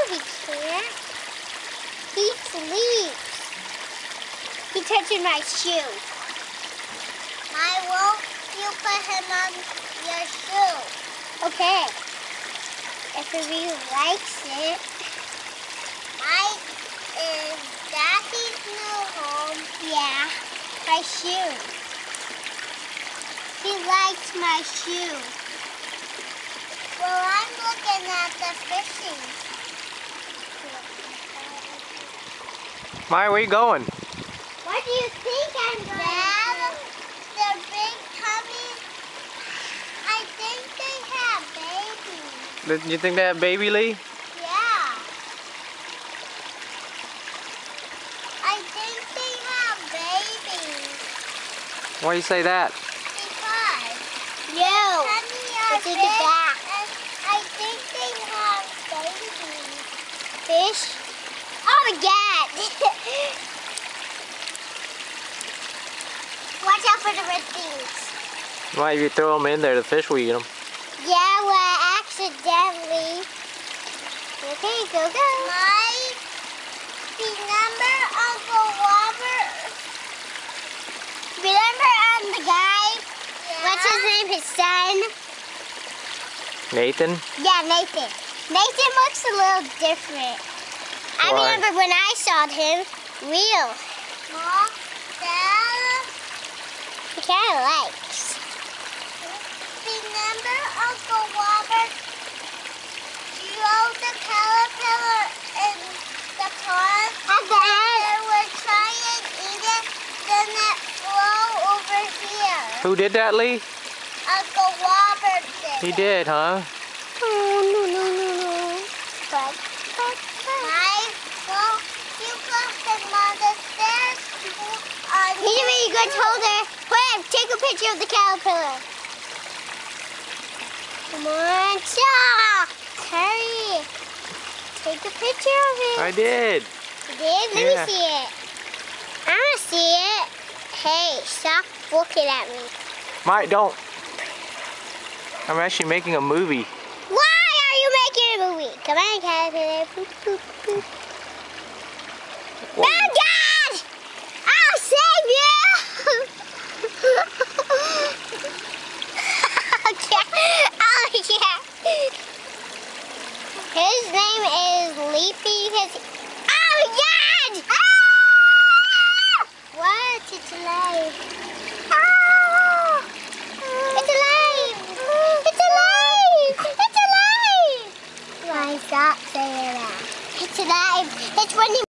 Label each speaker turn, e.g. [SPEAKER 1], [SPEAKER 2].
[SPEAKER 1] he can't. He sleeps. He touching my shoe. Why won't you put him on your shoe? Okay. If he really likes it. Mike is Daddy's new home. Yeah, my shoe. He likes my shoe. Well, I'm looking at the fishing.
[SPEAKER 2] Maya, where you going?
[SPEAKER 1] What do you think I'm going to? The big tummies, I think they have babies.
[SPEAKER 2] You think they have baby, Lee?
[SPEAKER 1] Yeah. I think they have babies.
[SPEAKER 2] Why do you say that?
[SPEAKER 1] Because it's in the back. I think they have babies. Fish? Oh my God! Watch out for the red things.
[SPEAKER 2] Why, if you throw them in there, the fish will eat them.
[SPEAKER 1] Yeah, well, accidentally. Okay, go, go. Remember Uncle Robert? Remember the guy? Yeah. What's his name? His son?
[SPEAKER 2] Nathan?
[SPEAKER 1] Yeah, Nathan. Nathan looks a little different. I
[SPEAKER 2] Why?
[SPEAKER 1] remember when I saw him, real. Mom, Dad? He kind of likes. Remember Uncle Robert drove the caterpillar in the pond? And they were trying to eat it, then it flew over here.
[SPEAKER 2] Who did that, Lee?
[SPEAKER 1] Uncle Robert did.
[SPEAKER 2] He did, huh?
[SPEAKER 1] Oh, no. But. Well, you got him on the stairs. He's a really good holder. Quick, take a picture of the caterpillar. Come on, Chuck. Hurry. Take a picture of it.
[SPEAKER 2] I did.
[SPEAKER 1] You did? Let me see it. I want to see it. Hey, stop looking at me.
[SPEAKER 2] Mike, don't. I'm actually making a movie.
[SPEAKER 1] Why are you making a movie? Come on, caterpillar. Boop, boop, boop.
[SPEAKER 2] Whoa.
[SPEAKER 1] Oh, God! I'll save you! Oh, yeah. His name is Leafy. Oh, God! Ah! What? It's alive. Ah! It's alive! It's alive! It's alive! Why stop saying that? It's alive. It's running.